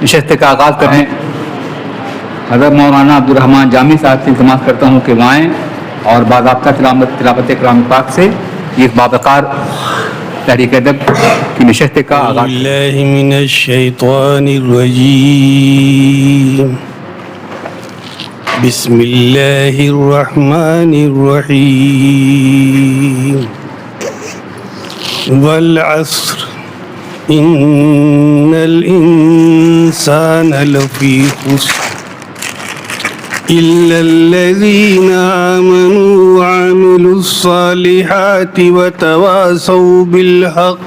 نشست کا آغاز کریں حضرت مولانا عبدالرحمن جامی صاحب سے التماس کرتا ہوں کہ وہ آئیں اور باضابطہ تلاوت کلام پاک سے یہ باوقار تحریک ادب کی نشست کا آغاز. باللہ من الشیطان الرجیم بسم اللہ الرحمن الرحیم والعصر ان الانسان لفی خسر الا الذین آمنوا وعملوا الصالحات وتواصوا بالحق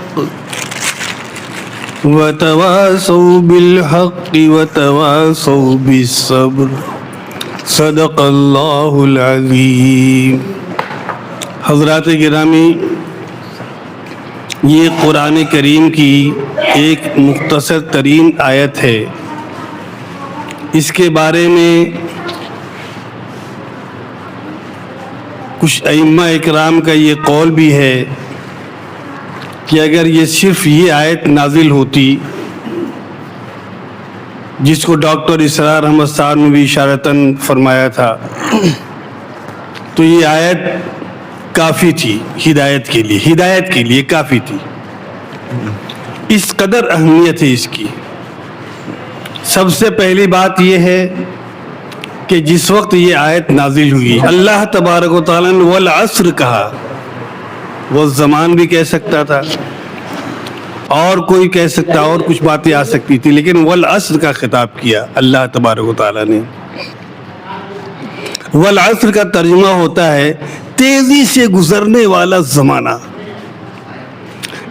وتواصوا بالصبر صدق اللہ العظیم. حضرات گرامی، یہ قرآن کریم کی ایک مختصر ترین آیت ہے. اس کے بارے میں کچھ ائمہ اکرام کا یہ قول بھی ہے کہ اگر یہ صرف یہ آیت نازل ہوتی جس کو ڈاکٹر اسرار احمد صاحب نے بھی اشارتاً فرمایا تھا تو یہ آیت کافی تھی ہدایت کے لیے کافی تھی. اس قدر اہمیت ہے اس کی. سب سے پہلی بات یہ ہے کہ جس وقت یہ آیت نازل ہوئی اللہ تبارک و تعالیٰ نے والعصر کہا. وہ زمان بھی کہہ سکتا تھا اور کوئی کہہ سکتا اور کچھ باتیں آ سکتی تھی، لیکن والعصر کا خطاب کیا اللہ تبارک و تعالیٰ نے. والعصر کا ترجمہ ہوتا ہے تیزی سے گزرنے والا زمانہ.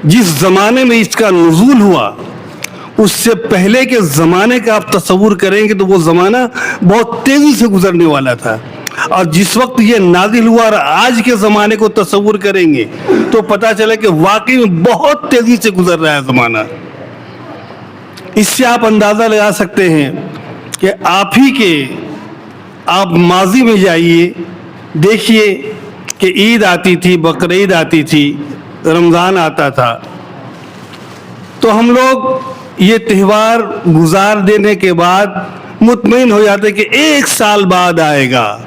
جس زمانے میں اس کا نزول ہوا اس سے پہلے کے زمانے کا آپ تصور کریں گے تو وہ زمانہ بہت تیزی سے گزرنے والا تھا، اور جس وقت یہ نازل ہوا اور آج کے زمانے کو تصور کریں گے تو پتہ چلے کہ واقعی میں بہت تیزی سے گزر رہا ہے زمانہ. اس سے آپ اندازہ لگا سکتے ہیں کہ آپ ماضی میں جائیے، دیکھیے کہ عید آتی تھی، بقرعید آتی تھی، رمضان آتا تھا، تو ہم لوگ یہ تہوار گزار دینے کے بعد مطمئن ہو جاتے کہ ایک سال بعد آئے گا.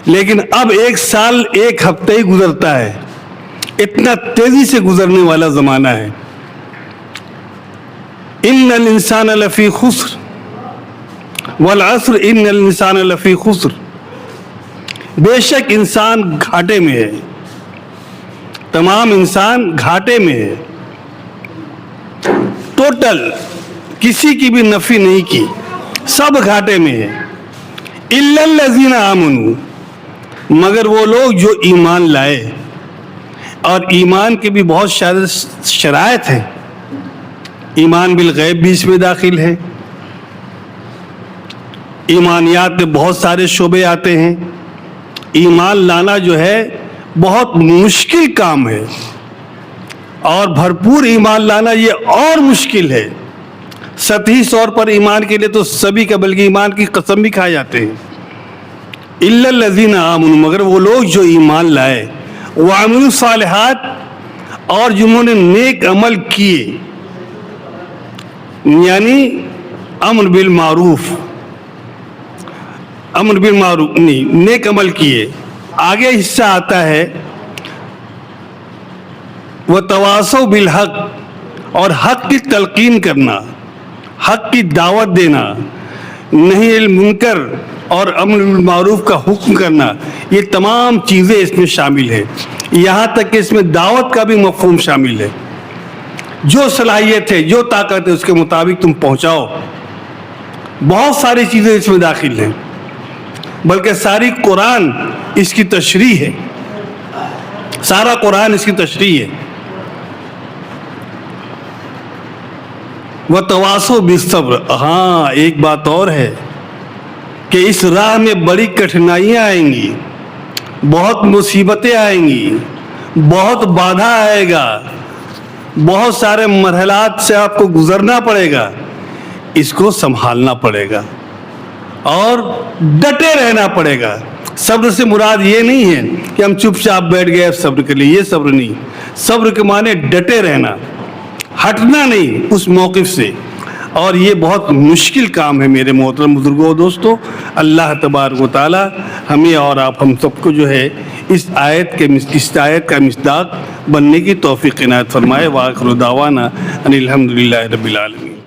لیکن اب ایک سال ایک ہفتہ ہی گزرتا ہے. اتنا تیزی سے گزرنے والا زمانہ ہے. ان الانسان لفی خسر والعصر ان الانسان لفی خسر. بے شک انسان گھاٹے میں ہے، تمام انسان گھاٹے میں ہے. ٹوٹل کسی کی بھی نفی نہیں کی، سب گھاٹے میں ہے. الا الذین آمنوا، مگر وہ لوگ جو ایمان لائے. اور ایمان کے بھی بہت شرائط ہیں. ایمان بالغیب بھی اس میں داخل ہے. ایمانیات میں بہت سارے شعبے آتے ہیں. ایمان لانا جو ہے بہت مشکل کام ہے، اور بھرپور ایمان لانا یہ اور مشکل ہے. سطحی طور پر ایمان کے لیے تو سبھی کا بلکہ ایمان کی قسم بھی کھائے جاتے ہیں. الا الذین آمنوا، مگر وہ لوگ جو ایمان لائے، وعملوا الصالحات، اور جنہوں نے نیک عمل کیے، یعنی امر بالمعروف نہیں، نیک عمل کیے. آگے حصہ آتا ہے وتواصوا بالحق، اور حق کی تلقین کرنا، حق کی دعوت دینا، نہی المنکر اور امر بالمعروف کا حکم کرنا. یہ تمام چیزیں اس میں شامل ہیں. یہاں تک کہ اس میں دعوت کا بھی مفہوم شامل ہے. جو صلاحیت ہے، جو طاقت ہے، اس کے مطابق تم پہنچاؤ. بہت ساری چیزیں اس میں داخل ہیں، بلکہ ساری قرآن اس کی تشریح ہے. سارا قرآن اس کی تشریح ہے. وتواصوا بالصبر. ہاں، ایک بات اور ہے کہ اس راہ میں بڑی کٹھنائیاں آئیں گی، بہت مصیبتیں آئیں گی، بہت بادھا آئے گا، بہت سارے مرحلات سے آپ کو گزرنا پڑے گا. اس کو سنبھالنا پڑے گا اور ڈٹے رہنا پڑے گا. صبر سے مراد یہ نہیں ہے کہ ہم چپ چاپ بیٹھ گئے صبر کے لیے، یہ صبر نہیں. صبر کے معنی ڈٹے رہنا، ہٹنا نہیں اس موقف سے. اور یہ بہت مشکل کام ہے میرے محترم بزرگوں و دوستوں. اللہ تبارک و تعالی ہمیں اور آپ ہم سب کو جو ہے اس آیت کا مصداق بننے کی توفیق عنایت فرمائے. وآخر دعوانا ان الحمدللہ رب العالمین.